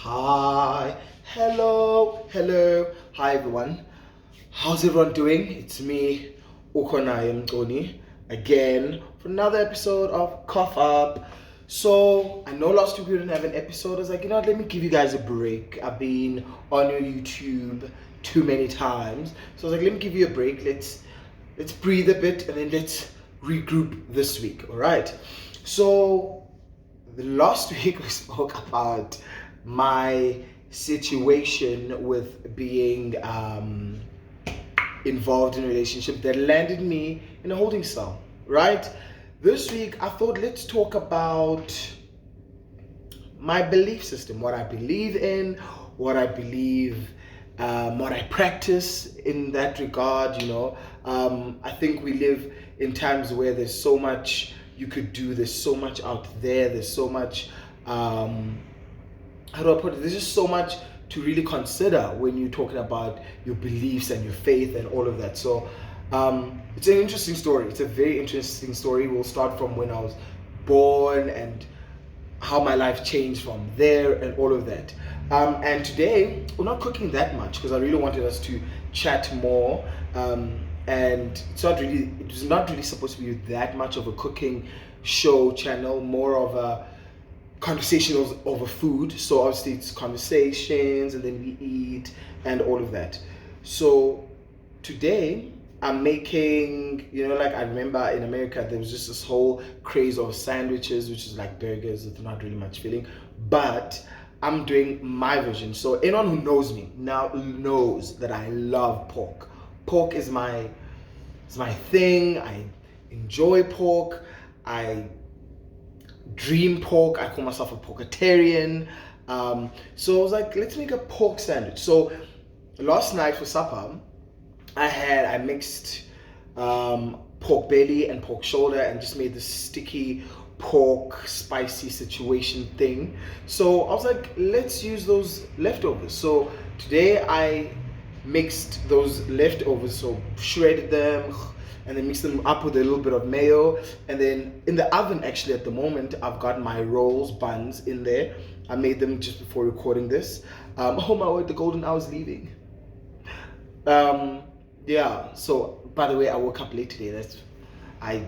Hi, hello. Hi everyone. How's everyone doing? It's me, Ukonai Mtoni, again for another episode of Cough Up. So I know last week we didn't have an episode. I was like, you know what, let me give you guys a break. I've been on your YouTube too many times. So I was like, let me give you a break. Let's breathe a bit and then let's regroup this week. Alright. So the last week we spoke about my situation with being involved in a relationship that landed me in a holding cell, right? This week I thought let's talk about my belief system, what I believe in, what I believe, what I practice in that regard. I think we live in times where there's so much you could do, there's so much out there, there's so much, how do I put it? There's just so much to really consider when you're talking about your beliefs and your faith and all of that. So it's an interesting story. It's a very interesting story. We'll start from when I was born and how my life changed from there and all of that. And today we're not cooking that much because I really wanted us to chat more. And it was not really supposed to be that much of a cooking show channel, more of a conversation over food. So obviously it's conversations and then we eat and all of that. So today I'm making, like I remember in America there was just this whole craze of sandwiches, which is like burgers with not really much filling, but I'm doing my version. So anyone who knows me now knows that I love pork. Pork is my thing. I enjoy pork. I dream pork. I call myself a porkatarian. So I was like, let's make a pork sandwich. So last night for supper, I mixed pork belly and pork shoulder and just made this sticky pork spicy situation thing. So I was like, let's use those leftovers. So today I mixed those leftovers, so shredded them and then mixed them up with a little bit of mayo. And then in the oven, actually at the moment, I've got my rolls, buns in there. I made them just before recording this. Oh my word, the golden hour's leaving. Yeah, so by the way, I woke up late today. I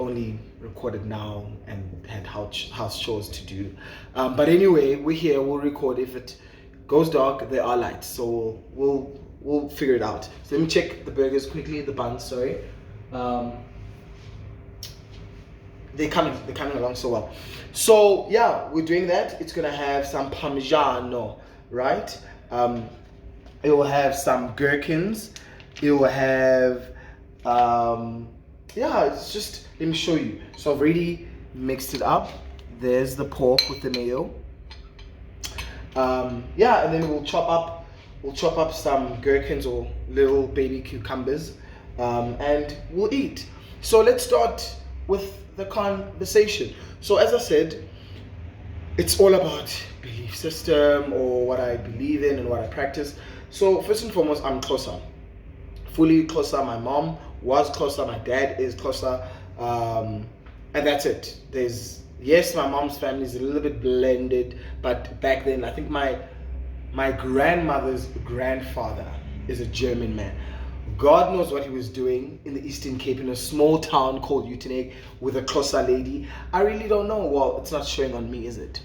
only recorded now and had house chores to do. But anyway, we're here, we'll record. If it goes dark, there are lights, so we'll figure it out. So let me check the burgers quickly, the buns, sorry. They're coming along so well. So yeah, we're doing that. It's gonna have some parmigiano, right? It will have some gherkins. It will have it's just, let me show you. So I've already mixed it up. There's the pork with the mayo. And then we'll chop up some gherkins or little baby cucumbers, and we'll eat. So let's start with the conversation. So as I said, it's all about belief system or what I believe in and what I practice. So first and foremost, I'm Xhosa, fully Xhosa. My mom was Xhosa, my dad is Xhosa, and that's it. Yes, my mom's family is a little bit blended, but back then I think my grandmother's grandfather is a German man. God knows what he was doing in the Eastern Cape in a small town called Uitenhage with a Xhosa lady. I really don't know. Well, it's not showing on me, is it?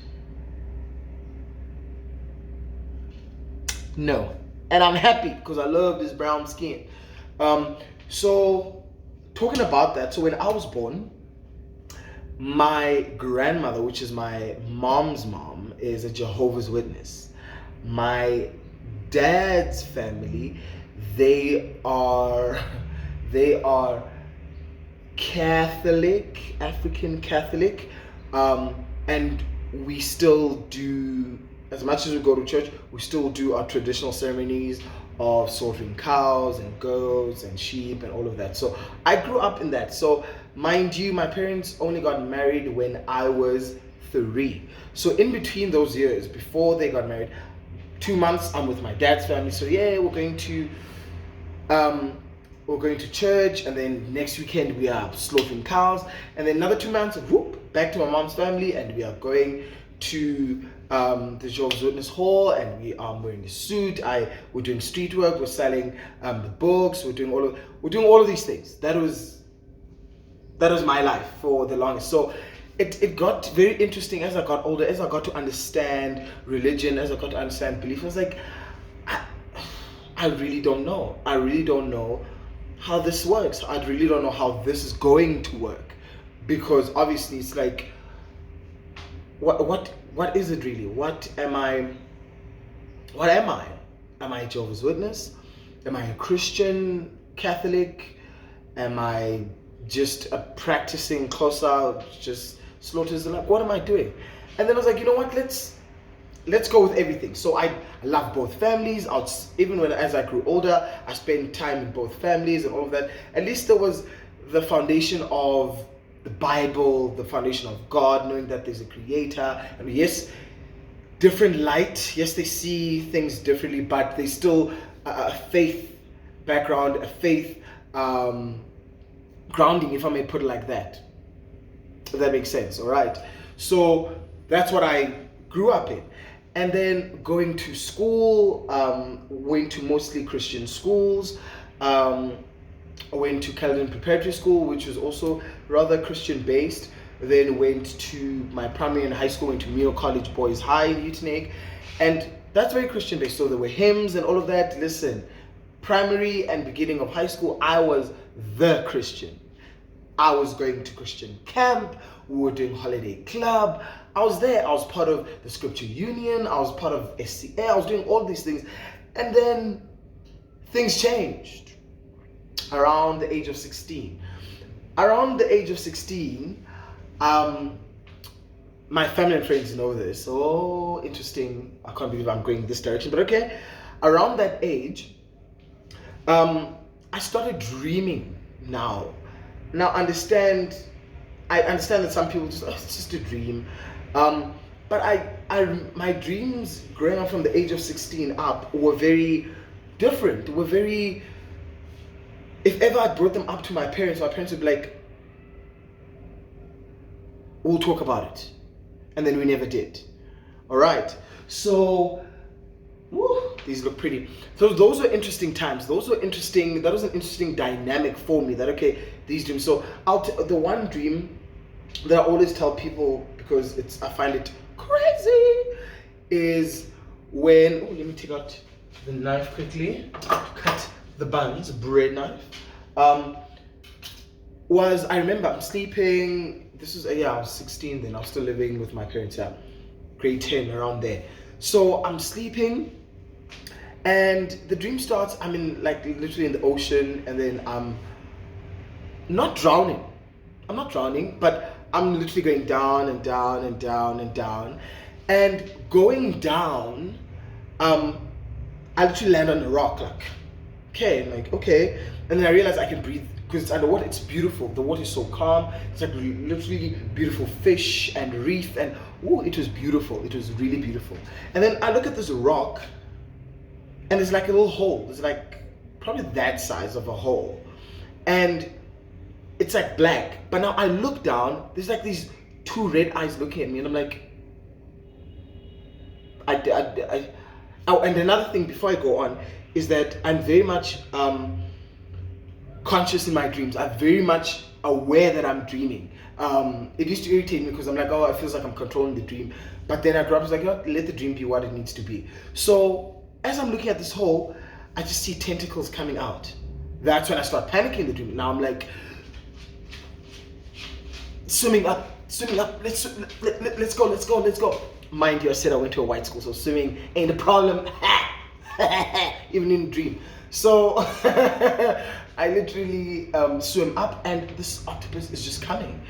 No. And I'm happy because I love this brown skin. So talking about that, so when I was born, my grandmother, which is my mom's mom, is a Jehovah's Witness. My dad's family, they are Catholic, African Catholic, and we still do, as much as we go to church, we still do our traditional ceremonies of slaughtering cows and goats and sheep and all of that. So I grew up in that. So mind you, my parents only got married when I was 3. So in between those years, before they got married, 2 months I'm with my dad's family. So yeah, we're going to church, and then next weekend we are slaughtering cows, and then another 2 months, back to my mom's family, and we are going to the Jehovah's Witness Hall, and I'm wearing a suit. We're doing street work. We're selling the books. We're doing all of these things. That was my life for the longest. So it got very interesting as I got older, as I got to understand religion, as I got to understand belief. I was like, I really don't know. I really don't know how this works. I really don't know how this is going to work, because obviously it's like, what is it really? What am I? Am I a Jehovah's Witness? Am I a Christian Catholic? Am I just a practicing Xhosa, just slaughters? Like, what am I doing? And then I was like, you know what? Let's go with everything. So I love both families. Even as I grew older, I spent time in both families and all of that. At least there was the foundation of the Bible, the foundation of God, knowing that there's a creator. And yes, different light. Yes, they see things differently, but they still a faith background, a faith grounding, if I may put it like that. If that makes sense, all right? So that's what I grew up in. And then going to school, went to mostly Christian schools. I went to Caledon Preparatory School, which was also rather Christian based. Then went to my primary and high school, went to Mio College Boys High in Uteneg. And that's very Christian based. So there were hymns and all of that. Listen, primary and beginning of high school, I was the Christian. I was going to Christian camp. We were doing holiday club. I was there. I was part of the Scripture Union. I was part of SCA. I was doing all these things. And then things changed around the age of 16. Around the age of 16, my family and friends know this. Oh, interesting. I can't believe I'm going this direction, but okay. Around that age, I started dreaming now. Now I understand that some people just, it's just a dream. But my dreams growing up from the age of 16 up were very different. Were very, if ever I brought them up to my parents would be like, we'll talk about it. And then we never did. All right. So, these look pretty. So those were interesting times. Those were interesting. That was an interesting dynamic for me. That, okay, these dreams. So the one dream that I always tell people, because I find it crazy, is when, let me take out the knife quickly, cut the buns, bread knife. I remember I'm sleeping. This was, I was 16 then. I was still living with my parents, grade 10, around there. So I'm sleeping, and the dream starts, I'm in, like, literally in the ocean, and then I'm not drowning. I'm not drowning, but I'm literally going down and down and down and down. And going down, I literally land on a rock, like, okay, I'm like, okay. And then I realize I can breathe, because it's underwater. It's beautiful. The water is so calm. It's like literally beautiful fish and reef, and it was beautiful. It was really beautiful. And then I look at this rock, and there's like a little hole. It's like probably that size of a hole, and it's like black. But now I look down, there's like these two red eyes looking at me, and I'm like, oh, and another thing before I go on is that I'm very much conscious in my dreams. I'm very much aware that I'm dreaming. It used to irritate me because I'm like, it feels like I'm controlling the dream. But then I grew up, I was like, let the dream be what it needs to be. So as I'm looking at this hole, I just see tentacles coming out. That's when I start panicking in the dream. Now I'm like, swimming up, let's go. Mind you, I said I went to a white school, so swimming ain't a problem, even in a dream. So I literally swim up, and this octopus is just coming.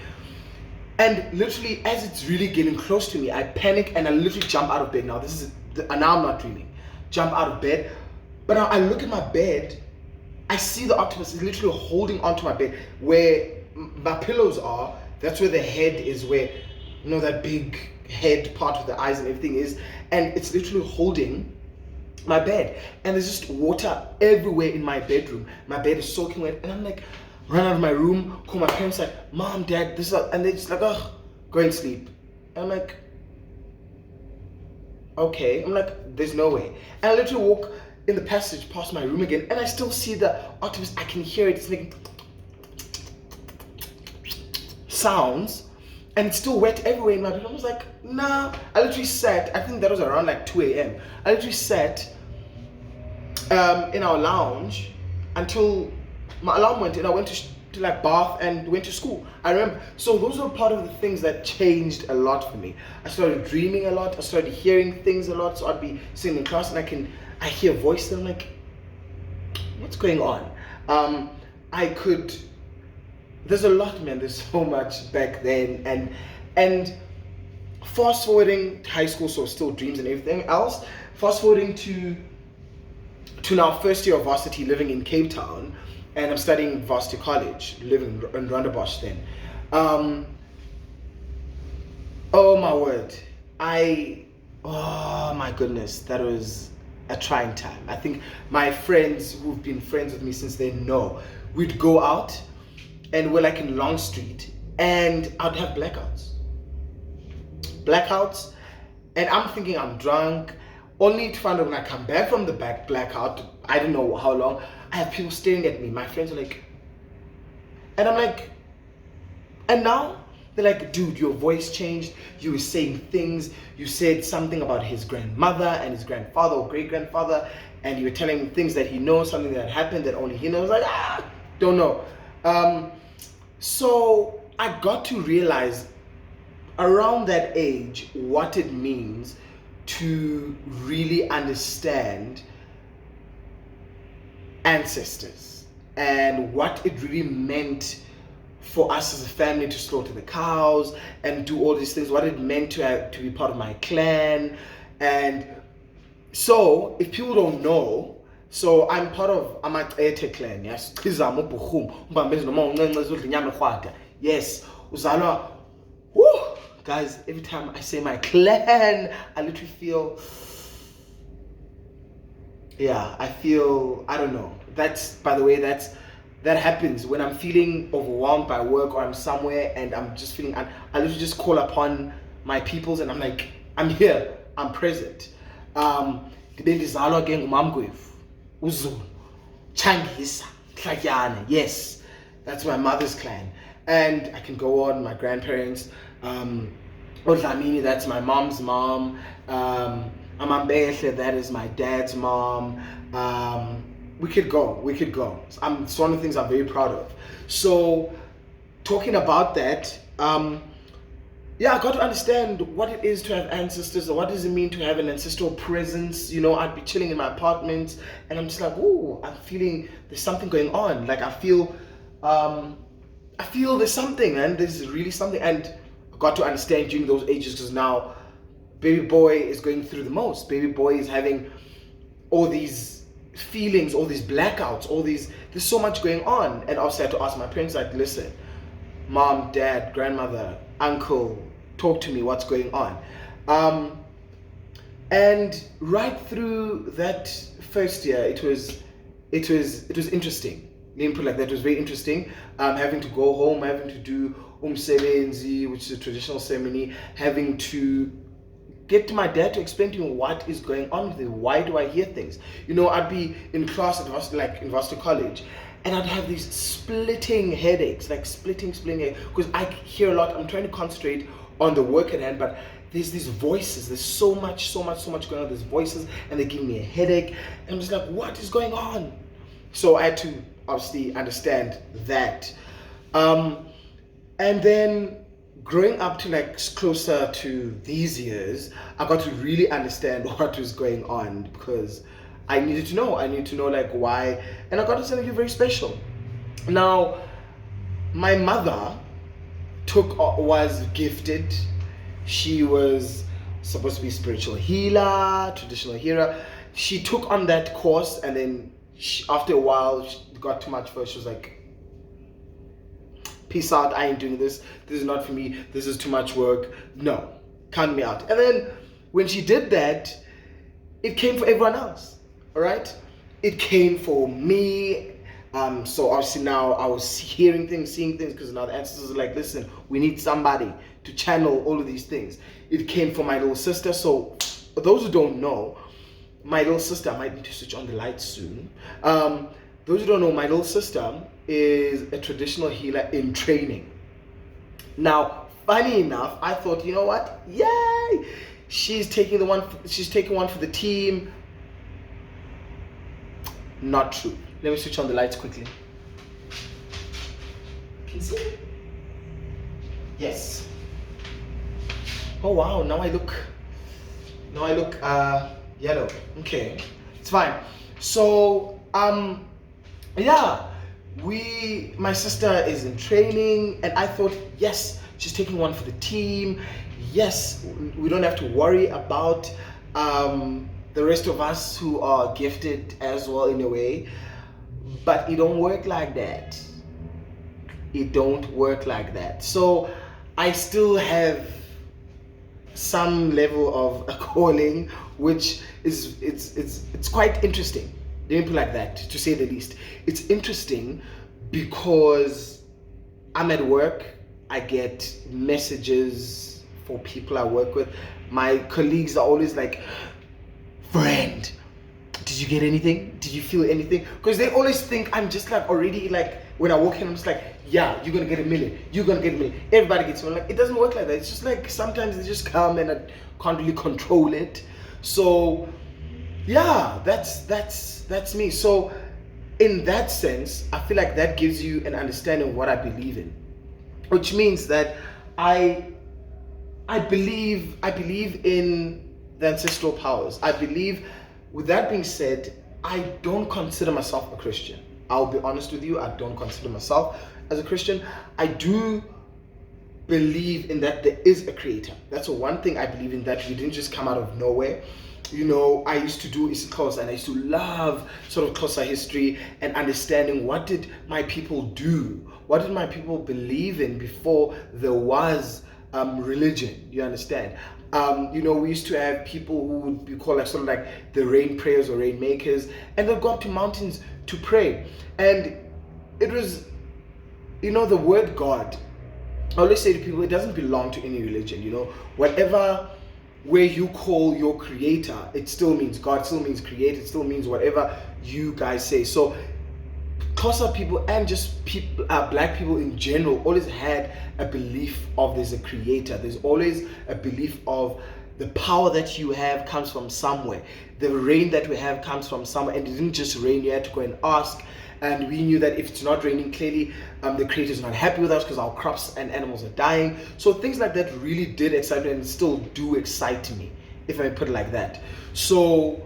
And literally, as it's really getting close to me, I panic and I literally jump out of bed. Now now I'm not dreaming. Jump out of bed, but now I look at my bed. I see the octopus is literally holding onto my bed where my pillows are. That's where the head is, where, that big head part with the eyes and everything is, and it's literally holding my bed. And there's just water everywhere in my bedroom. My bed is soaking wet, and I'm like, run out of my room, call my parents, like, Mom, Dad, and they're just like, go and sleep. And I'm like, Okay. I'm like, there's no way. And I literally walk in the passage past my room again, and I still see the octopus. I can hear it. It's making sounds, and it's still wet everywhere in my bedroom. I was like, nah. I literally sat. I think that was around like 2 a.m. I literally sat in our lounge until my alarm went, and I went to like bath and went to school. I remember. So those were part of the things that changed a lot for me. I started dreaming a lot. I started hearing things a lot. So I'd be sitting in class and I hear voices, and I'm like, what's going on? I could. There's a lot, man. There's so much back then, and fast forwarding to high school, so still dreams and everything else. Fast forwarding to now first year of varsity, living in Cape Town, and I'm studying varsity college, living in Rondebosch then. Oh my word, oh my goodness, that was a trying time. I think my friends who've been friends with me since then know. We'd go out, and we're like in Long Street, and I'd have blackouts, and I'm thinking I'm drunk, only to find out when I come back from the blackout, I don't know how long, I have people staring at me. My friends are like, and I'm like, and now they're like, dude, your voice changed. You were saying things. You said something about his grandmother and his grandfather or great grandfather, and you were telling him things that he knows, something that happened that only he knows. Like, don't know. So I got to realize around that age what it means to really understand ancestors and what it really meant for us as a family to slaughter the cows and do all these things, what it meant to be part of my clan. And so if people don't know, so I'm part of Ep.3 clan, yes. Yes, uzalwa. Woo! Guys, every time I say my clan, I literally feel, I don't know. That's, by the way, that happens when I'm feeling overwhelmed by work, or I'm somewhere and I'm just feeling, I literally just call upon my peoples, and I'm like, I'm here, I'm present. Yes, that's my mother's clan. And I can go on, my grandparents, Odlamini, that's my mom's mom, Amambele, that is my dad's mom. We could go. It's one of the things I'm very proud of. So, talking about that, I got to understand what it is to have ancestors, or what does it mean to have an ancestral presence. I'd be chilling in my apartment, and I'm just like, ooh, I'm feeling there's something going on. Like I feel there's something, man. There's really something, and I got to understand during those ages, because now, baby boy is going through the most. Baby boy is having all these feelings, all these blackouts, there's so much going on. And obviously I had to ask my parents, like, listen, mom, dad, grandmother, uncle, talk to me, what's going on? And right through that first year, it was interesting. Let me put it like that. It was very interesting. Having to go home, having to do umsebenzi, which is a traditional ceremony, having to get to my dad to explain to me what is going on with it. Why do I hear things? I'd be in class at varsity college, and I'd have these splitting headaches, like splitting headaches, because I hear a lot. I'm trying to concentrate on the work at hand, but there's these voices. There's so much going on. There's voices, and they give me a headache, and I'm just like, what is going on? So I had to obviously understand that, and then growing up to like closer to these years, I got to really understand what was going on, because I needed to know. Like why, and I got to something very special. Now, my mother was gifted. She was supposed to be spiritual healer, traditional healer. She took on that course, and then after a while, she got too much for her. She was like, peace out, I ain't doing this. This is not for me. This is too much work. No, count me out. And then when she did that, it came for everyone else. All right? It came for me. So obviously now I was hearing things, seeing things, because now the ancestors are like, listen, we need somebody to channel all of these things. It came for my little sister. So those who don't know, my little sister, I might need to switch on the lights soon. Those who don't know, my little sister is a traditional healer in training. Now, funny enough, I thought, you know what? Yay! She's taking one for the team. Not true. Let me switch on the lights quickly. Can you see? Yes. Oh wow, now I look yellow. Okay, it's fine. So yeah, my sister is in training, and I thought, yes, she's taking one for the team. Yes, we don't have to worry about the rest of us who are gifted as well in a way. But it don't work like that. It don't work like that. So I still have some level of a calling, which is it's quite interesting. Let me put it like that, to say the least. It's interesting because I'm at work, I get messages for people I work with. My colleagues are always like, friend, did you get anything? Did you feel anything? Because they always think I'm just like already like, when I walk in, I'm just like, yeah, you're gonna get $1 million. You're gonna get $1 million. Everybody gets $1 million. Like, it doesn't work like that. It's just like sometimes they just come and I can't really control it. So yeah, that's me. So in that sense, I feel like that gives you an understanding of what I believe in, which means that I believe in the ancestral powers. I believe. With that being said, I don't consider myself a Christian. I'll be honest with you, I don't consider myself as a Christian. I do believe in that there is a creator. That's the one thing I believe in, that we didn't just come out of nowhere. You know, I used to do Xhosa, and I used to love sort of Xhosa history and understanding what did my people do? What did my people believe in before there was religion? You understand? You know, we used to have people who would be called like sort of like the rain prayers or rain makers, and they'd go up to mountains to pray. And it was, you know, the word God, I always say to people, it doesn't belong to any religion. You know, whatever where you call your creator, it still means God, still means creator, it still means whatever you guys say. So Xhosa people and just people, black people in general, always had a belief of there's a creator. There's always a belief of the power that you have comes from somewhere. The rain that we have comes from somewhere, and it didn't just rain. You had to go and ask, and we knew that if it's not raining, clearly the creator is not happy with us because our crops and animals are dying. So things like that really did excite me, and still do excite me, if I put it like that. So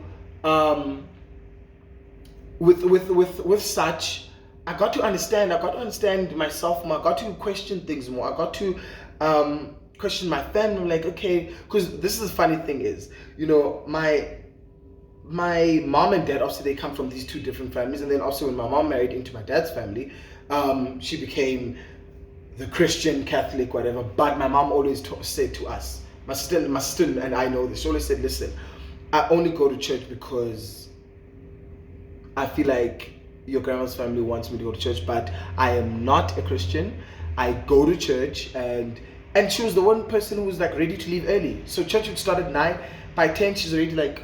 with such, I got to understand myself more. I got to question things more. I got to question my family. I'm like, okay, because this is the funny thing is, you know, my mom and dad, obviously they come from these two different families, and then also when my mom married into my dad's family, she became the Christian, Catholic, whatever. But my mom always said to us, my sister and I know this, she always said, listen, I only go to church because I feel like your grandma's family wants me to go to church, but I am not a Christian. I go to church, and she was the one person who was like ready to leave early. So church would start at 9. By 10, she's already like,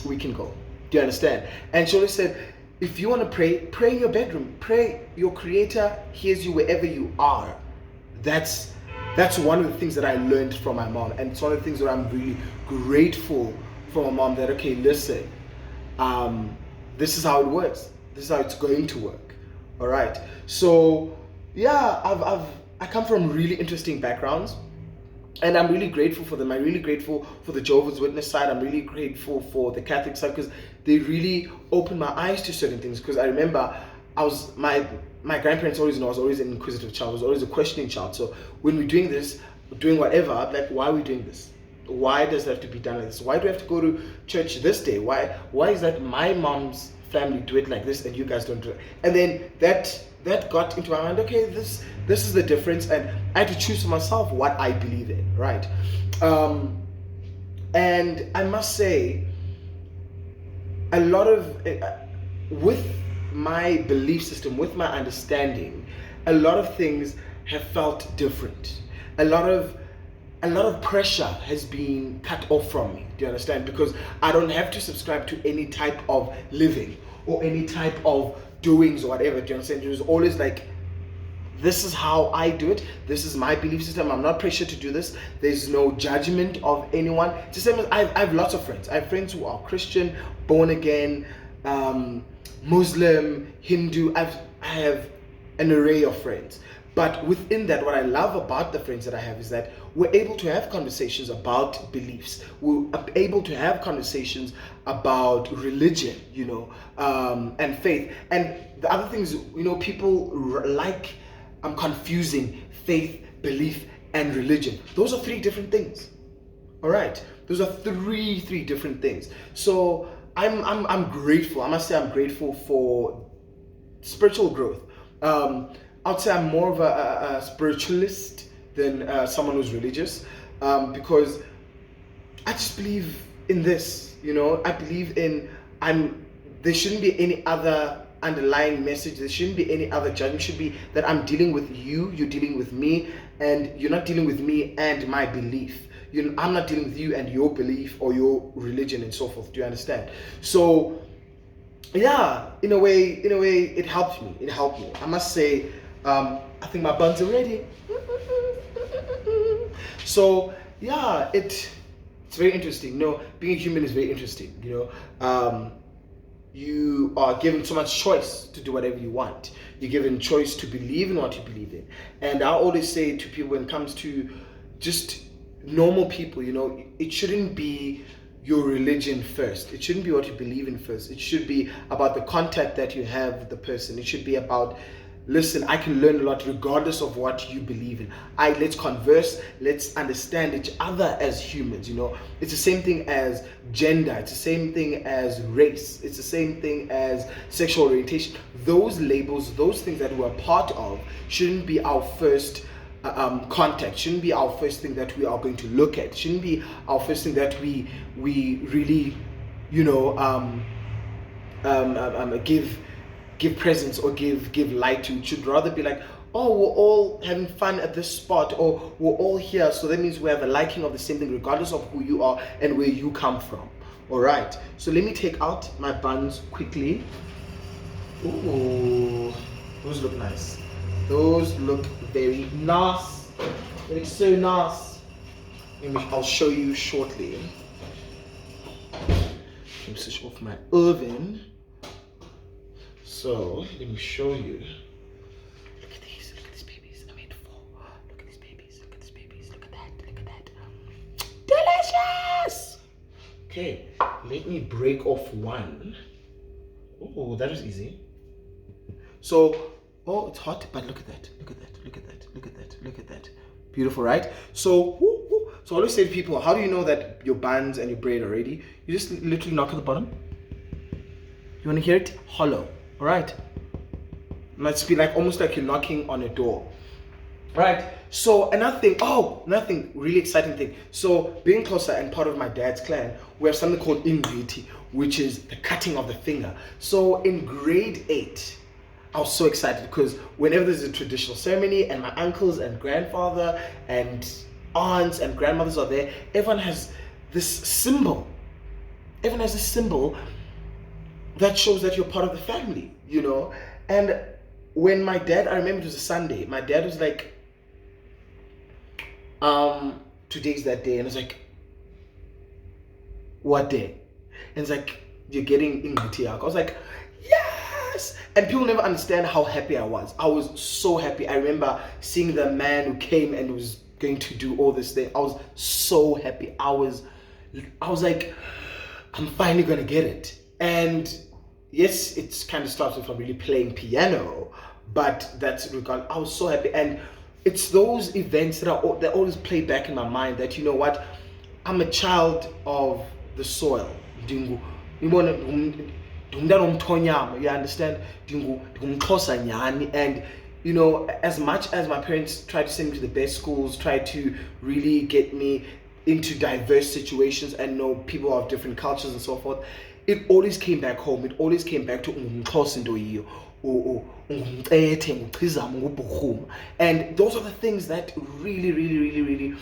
we can go. Do you understand? And she always said, if you want to pray in your bedroom. Pray. Your creator hears you wherever you are. That's one of the things that I learned from my mom, and it's one of the things that I'm really grateful for my mom, that okay, listen, this is how it works. This is how it's going to work. All right. So yeah, I come from really interesting backgrounds, and I'm really grateful for them. I'm really grateful for the Jehovah's Witness side. I'm really grateful for the Catholic side, because they really opened my eyes to certain things. Because I remember my grandparents always know I was always an inquisitive child. I was always a questioning child. So when we're doing whatever, I'm like, why are we doing this? Why does it have to be done like this? Why do we have to go to church this day? Why is that my mom's family do it like this and you guys don't do it? And then that got into my mind, okay, this is the difference, and I had to choose for myself what I believe in, right? And I must say, a lot of with my belief system, with my understanding, a lot of things have felt different. A lot of a lot of pressure has been cut off from me. Do you understand? Because I don't have to subscribe to any type of living or any type of doings or whatever. Do you understand? It was always like, this is how I do it. This is my belief system. I'm not pressured to do this. There's no judgment of anyone. It's the same as I have lots of friends. I have friends who are Christian, born again, Muslim, Hindu. I have an array of friends. But within that, what I love about the friends that I have is that we're able to have conversations about beliefs. We're able to have conversations about religion, and faith. And the other things, people like confusing faith, belief, and religion. Those are three different things. All right, those are three different things. So I'm grateful. I must say I'm grateful for spiritual growth. I'd say I'm more of a spiritualist than someone who's religious, because I just believe in this. I believe in there shouldn't be any other underlying message. There shouldn't be any other judgment. It should be that I'm dealing with you, you're dealing with me, and you're not dealing with me and my belief. I'm not dealing with you and your belief or your religion and so forth. Do you understand? So yeah, in a way, it helped me. I must say, I think my buns are ready. So yeah, it's very interesting. Being a human is very interesting. You are given so much choice to do whatever you want. You're given choice to believe in what you believe in. And I always say to people, when it comes to just normal people, it shouldn't be your religion first. It shouldn't be what you believe in first. It should be about the contact that you have with the person. It should be about, listen, I can learn a lot regardless of what you believe in. Let's converse, let's understand each other as humans. It's the same thing as gender, it's the same thing as race, it's the same thing as sexual orientation. Those labels, those things that we're part of, shouldn't be our first contact, shouldn't be our first thing that we are going to look at, shouldn't be our first thing that we really give presents or give light to. It should rather be like, oh, we're all having fun at this spot, or we're all here, so that means we have a liking of the same thing regardless of who you are and where you come from. All right, so let me take out my buns quickly. Ooh, those look nice. Those look very nice. They look so nice. I'll show you shortly. Let me switch off my oven. So let me show you. Look at these babies. I made 4. Look at these babies. Look at that. Delicious. Okay, let me break off one. Oh, that was easy. So, it's hot, but look at that. Beautiful, right? So I always say to people, how do you know that your buns and your bread are ready? You just literally knock at the bottom. You want to hear it? Hollow. All right. Let's be like almost like you're knocking on a door. Right. So nothing really exciting thing. So being closer and part of my dad's clan, we have something called ingwiti, which is the cutting of the finger. So in grade 8, I was so excited because whenever there's a traditional ceremony and my uncles and grandfather and aunts and grandmothers are there, everyone has this symbol. That shows that you're part of the family, And when my dad, I remember it was a Sunday, my dad was like, today's that day. And I was like, what day? And it's like, you're getting ingwiti. I was like, yes! And people never understand how happy I was. I was so happy. I remember seeing the man who came and was going to do all this thing. I was so happy. I was like, I'm finally gonna get it. And yes, it's kind of started from really playing piano, but that's regard. I was so happy, and it's those events that always play back in my mind. That you know what, I'm a child of the soil. You understand? And as much as my parents tried to send me to the best schools, tried to really get me into diverse situations and know people of different cultures and so forth, it always came back home. It always came back to and those are the things that really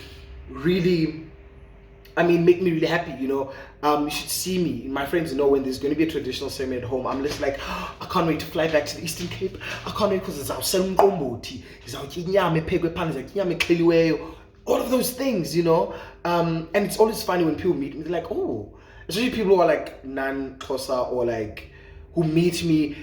really, make me really happy, you should see me. My friends know when there's going to be a traditional ceremony at home, I'm just like, oh, I can't wait to fly back to the Eastern Cape. I can't wait because it's our all of those things, and it's always funny when people meet me, they're like, oh, especially people who are like non-Xhosa or like who meet me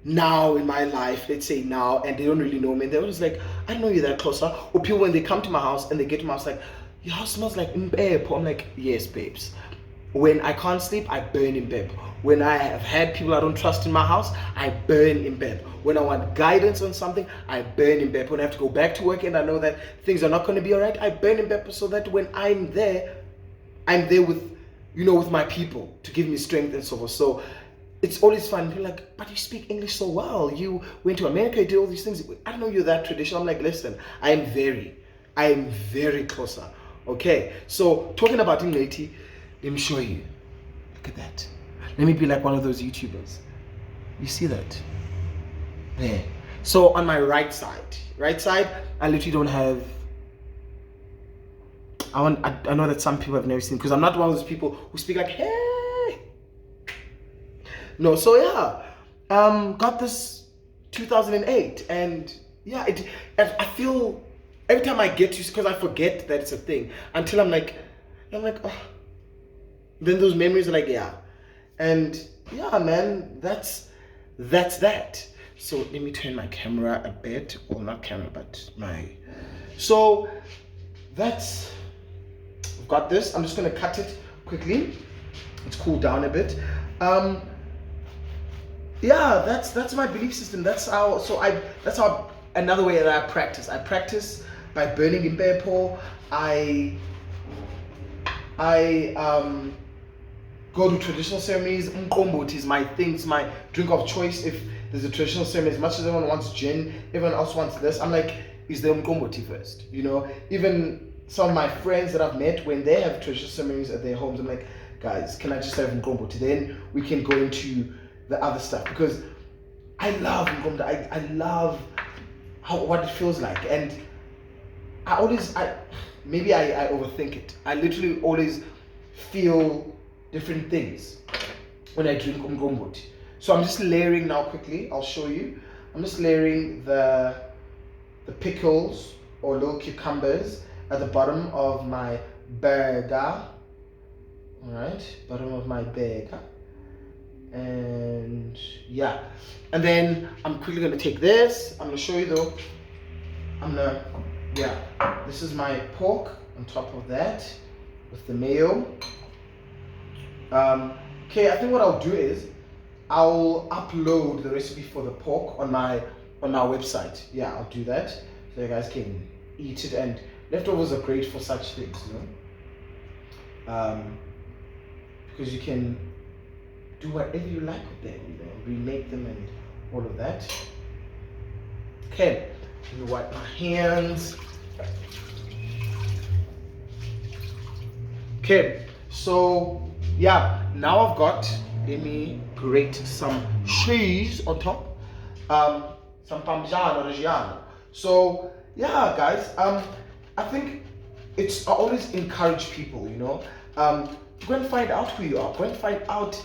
now in my life, let's say now, and they don't really know me, and they're always like, I don't know you're that Xhosa. Or people when they come to my house and they get to my house like, your house smells like impepho. I'm like, yes, babes. When I can't sleep, I burn impepho. When I have had people I don't trust in my house, I burn impepho. When I want guidance on something, I burn impepho. When I have to go back to work and I know that things are not going to be all right, I burn impepho so that when I'm there with, with my people to give me strength and so forth. So it's always fun. People are like, but you speak English so well. You went to America, you did all these things. I don't know you're that traditional. I'm like, listen, I am very closer. Okay, so talking about Imleti, let me show you. Look at that. Let me be like one of those YouTubers. You see that? There. So on my right side, I literally don't have. I know that some people have never seen, because I'm not one of those people who speak like, hey. No, so yeah, got this 2008, and yeah, I feel. Every time I get to, because I forget that it's a thing until I'm like, oh. Then those memories are like, yeah, and yeah, man, that's that. So let me turn my camera a bit, well, not camera, but so that's, I've got this. I'm just gonna cut it quickly. It's cooled down a bit. Yeah, that's my belief system. That's how another way that I practice. I practice by burning in impepho. I go to traditional ceremonies. Umqombothi is my thing. It's my drink of choice. If there's a traditional ceremony, as much as everyone wants gin, everyone else wants this. I'm like, is there umqombothi first? Even some of my friends that I've met, when they have traditional ceremonies at their homes, I'm like, guys, can I just have umqombothi? Then we can go into the other stuff, because I love umqombothi. I love what it feels like, and maybe I overthink it. I literally always feel different things when I drink umqombothi. So I'm just layering now quickly. I'll show you. I'm just layering the pickles or little cucumbers at the bottom of my burger. All right, bottom of my burger. And yeah, and then I'm quickly gonna take this. I'm gonna show you though. This is my pork on top of that with the mayo. Okay, I think what I'll do is I'll upload the recipe for the pork on my website. Yeah, I'll do that so you guys can eat it, and leftovers are great for such things, because you can do whatever you like with them, remake them and all of that. Okay, let me wipe my hands. Okay, so yeah, now I've got, let me grate some cheese on top, some Parmigiano Reggiano. So yeah, guys, I think I always encourage people, go and find out who you are, go and find out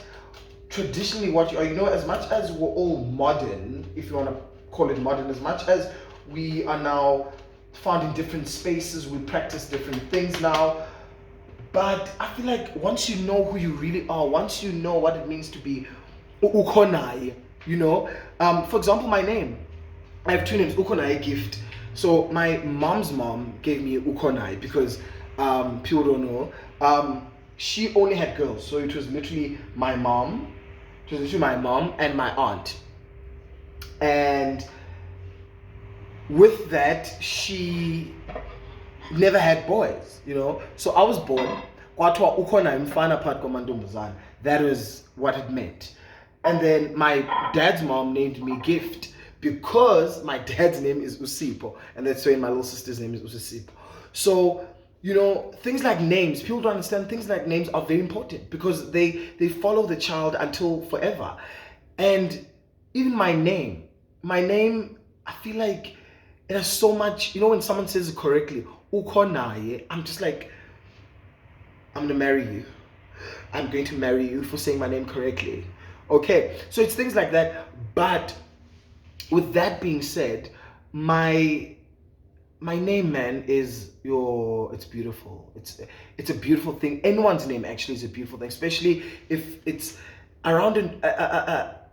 traditionally what you are. As much as we're all modern, if you want to call it modern, as much as we are now found in different spaces, we practice different things now, but I feel like once you know who you really are, once you know what it means to be ukhonai, for example, my name, I have two names, Ukhonai Gift. So my mom's mom gave me Ukhonai because people don't know, she only had girls, so it was literally my mom and my aunt. And with that, she never had boys, So I was born, kwathiwa ukhona umfana phakathi kwamantombazana. That was what it meant. And then my dad's mom named me Gift because my dad's name is Usipho, and that's why my little sister's name is Usipho. So things like names, people don't understand, things like names are very important because they follow the child until forever. And even my name, I feel like it has so much, when someone says it correctly, ukonaye, I'm just like, I'm gonna marry you. I'm going to marry you for saying my name correctly. Okay, so it's things like that. But with that being said, my name, man, is it's beautiful. It's a beautiful thing. Anyone's name actually is a beautiful thing, especially if it's around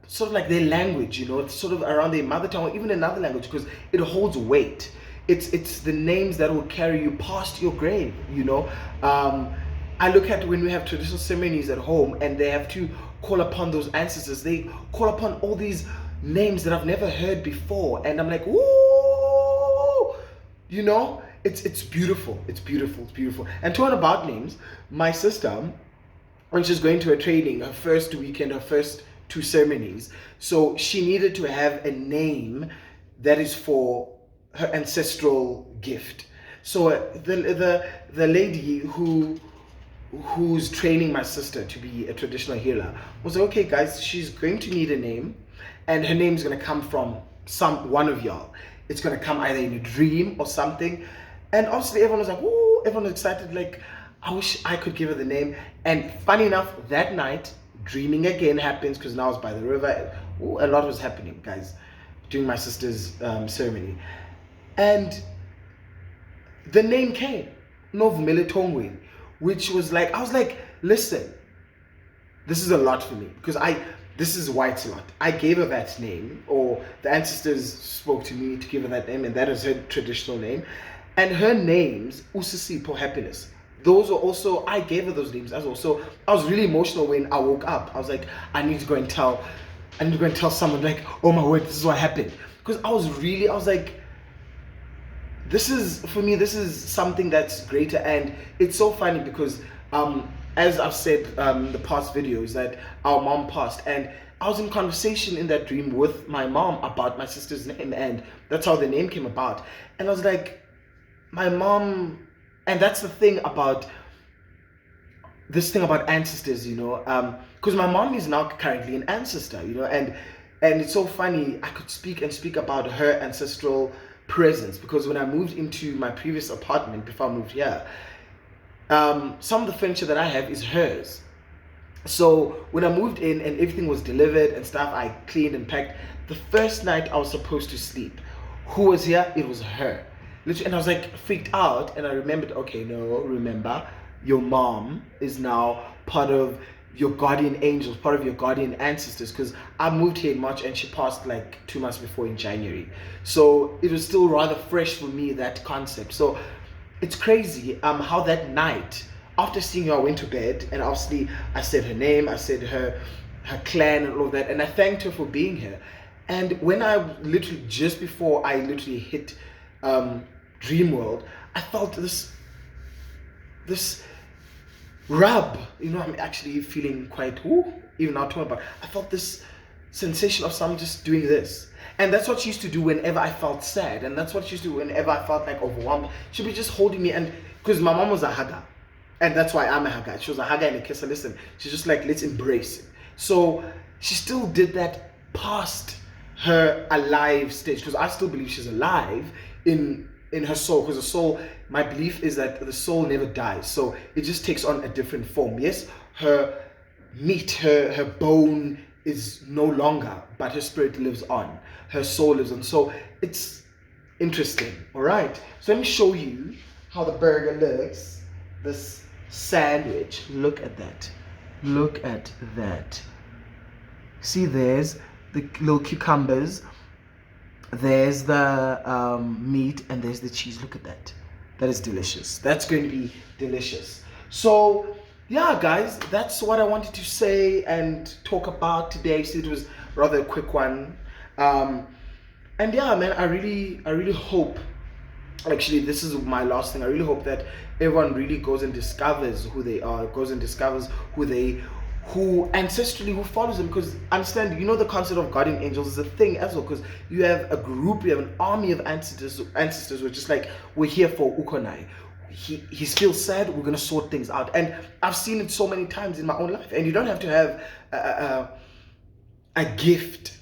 sort of like their language, it's sort of around their mother tongue or even another language, because it holds weight. It's the names that will carry you past your grave. I look at when we have traditional ceremonies at home and they have to call upon those ancestors. They call upon all these names that I've never heard before, and I'm like, woo! It's beautiful. It's beautiful. It's beautiful. And talking about names, my sister, when she's going to a training, her first weekend, her first two ceremonies, so she needed to have a name that is for her ancestral gift. So the lady who's training my sister to be a traditional healer was like, okay, guys, she's going to need a name, and her name's going to come from one of y'all. It's going to come either in a dream or something. And obviously everyone was like, ooh, everyone was excited, like, I wish I could give her the name. And funny enough, that night, dreaming again happens, because now it's by the river. Ooh, a lot was happening, guys, during my sister's ceremony. And the name came, Novumele Tongweni, which was like, I was like, listen, this is a lot for me, because this is why it's a lot. I gave her that name, or the ancestors spoke to me to give her that name, and that is her traditional name. And her names, Usisipo, happiness. Those are also, I gave her those names as well. So I was really emotional when I woke up. I was like, I need to go and tell someone, like, oh my word, this is what happened. Because I was like, this is something that's greater. And it's so funny because as I've said the past videos, that our mom passed, and I was in conversation in that dream with my mom about my sister's name, and that's how the name came about. And I was like, my mom, and that's the thing about this thing about ancestors, because my mom is now currently an ancestor, and it's so funny. I could speak about her ancestral presence, because when I moved into my previous apartment before I moved here, some of the furniture that I have is hers. So when I moved in and everything was delivered and stuff, I cleaned and packed. The first night I was supposed to sleep, who was here? It was her. Literally, and I was like freaked out, and I remembered, okay, no, remember, your mom is now part of your guardian angels, part of your guardian ancestors, because I moved here in March and she passed like 2 months before in January. So it was still rather fresh for me, that concept. So it's crazy how that night, after seeing her, I went to bed, and obviously I said her name, I said her clan and all of that, and I thanked her for being here. And when I literally, just before I literally hit dream world, I felt this rub. I'm actually feeling quite even now talking about. I felt this sensation of someone just doing this, and that's what she used to do whenever I felt sad, and that's what she used to do whenever I felt like overwhelmed. She'd be just holding me, and because my mom was a hugger, and that's why I'm a hugger. She was a hugger and a kisser. Listen, she's just like, let's embrace it. So she still did that past her alive stage, because I still believe she's alive in her soul, because the soul, my belief is that the soul never dies, so it just takes on a different form. Yes, her meat, her bone is no longer, but her spirit lives on, her soul lives on. So it's interesting. All right, so let me show you how the burger looks. This sandwich, look at that. See, there's the little cucumbers, there's the meat, and there's the cheese. Look at that. That is delicious. That's going to be delicious. So yeah, guys, that's what I wanted to say and talk about today. So it was rather a quick one. And yeah, man, I really hope, actually, this is my last thing. I really hope that everyone really goes and discovers who they are, goes and discovers who ancestrally, who follows them. Because understand, the concept of guardian angels is a thing as well, because you have a group, you have an army of ancestors who are just like, we're here for Ukonai. He feels sad, we're gonna sort things out. And I've seen it so many times in my own life. And you don't have to have a gift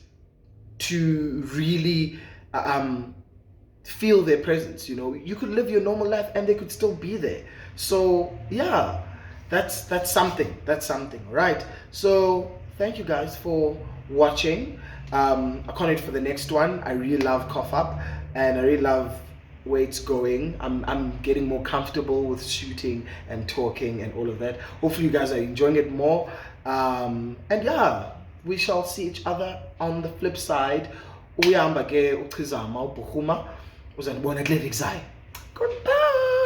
to really feel their presence. You could live your normal life and they could still be there. So yeah, that's something. That's something, right? So thank you guys for watching. I can't wait for the next one. I really love Cough Up, and I really love where it's going. I'm getting more comfortable with shooting and talking and all of that. Hopefully you guys are enjoying it more. And yeah, we shall see each other on the flip side. Uyahamba ke uchizama ubuhuma uzanibona kule week zayo. Goodbye.